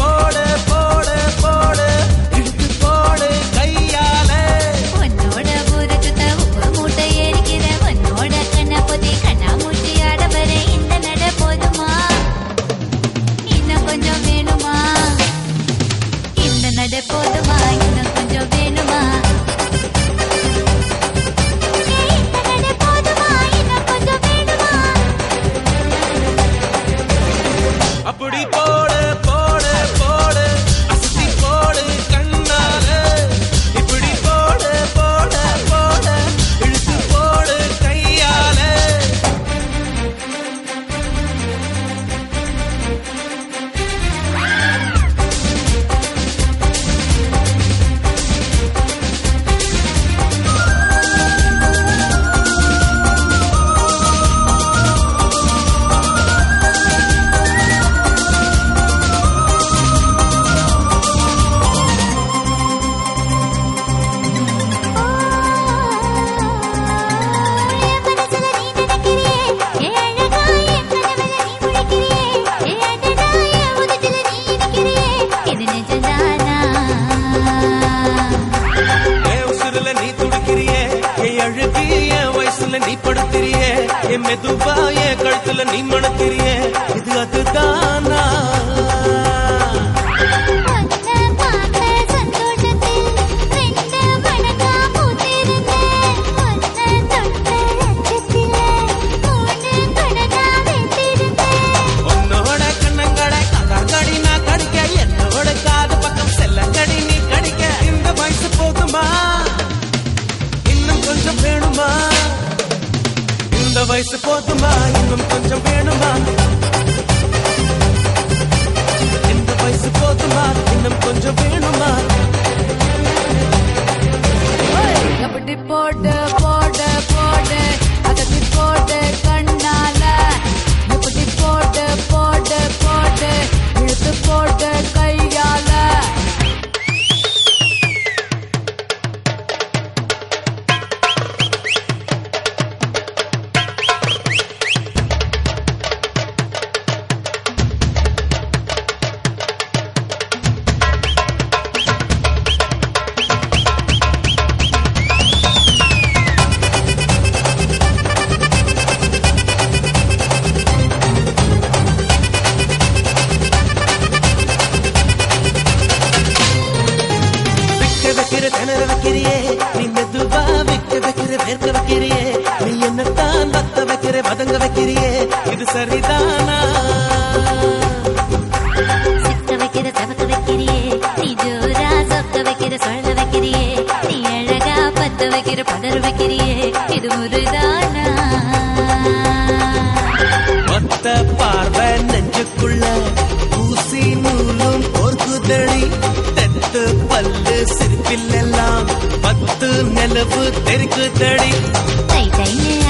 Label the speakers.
Speaker 1: போடு போடு போடு இழுத்து போடு கையால
Speaker 2: உன்னோட ஊரை சுத்த உப்பு மூட்டை ஏறிக்கிற உன்னோட கண்ணா பொதி கண்ணா மூட்டி ஆட வர இந்த நட போதுமா இன்னும் கொஞ்சம் வேணுமா இந்த நட போதுமா இன்னும் கொஞ்சம் வேணுமா
Speaker 1: அப்படி போடு போடு போடு அசத்தி போடு கண்ணால இப்படி போடு போடு போடு இழுத்து போடு கையால நீ படுத்திரியே என் மெதுவா என் கழுத்துல நீ மணத்திரியே இது அதுதானா உன்னோட கண்ணங்கடை கடி நான் கடிக்க என்னோட காது பக்கம் செல்லங்கடி நீ கடிக்க இந்த வயசு போதுமா இன்னும் கொஞ்சம் வேணுமா இந்த வயசு போதுமா இன்னும் கொஞ்சம் வேணுமா இந்த வயசு போதுமா இன்னும் கொஞ்சம் வேணுமா
Speaker 2: அப்படி போடு போடு போடு அகத்தி போடு கண்ணால இப்படி போடு போடு போடு இழுத்து போடு கையால
Speaker 1: திணற வைக்கிறியே நீ மெதுவா விக்க வைக்கிற வேர்க்க வைக்கிறியே நீ என்னத்தான் வத்த வைக்கிற வதங்க வைக்கிறியே இது சரிதானா
Speaker 2: சிக்க வைக்கிற சவக்க வைக்கிறியே நீ ஜோரா சொக்க வைக்கிற சொல்ல வைக்கிறியே நீ அழகா பத்த வைக்கிற பதற வைக்கிறியே இது முருதானா
Speaker 1: மொத்த பார்வை நெஞ்சுக்குள்ள ஊசி நூலும் கோர்க்குதடி தெத்து பல்லு சிரிப்பில் எல்லாம் 10 நிலவு தெரிக்குதடி
Speaker 2: தை தைன்னு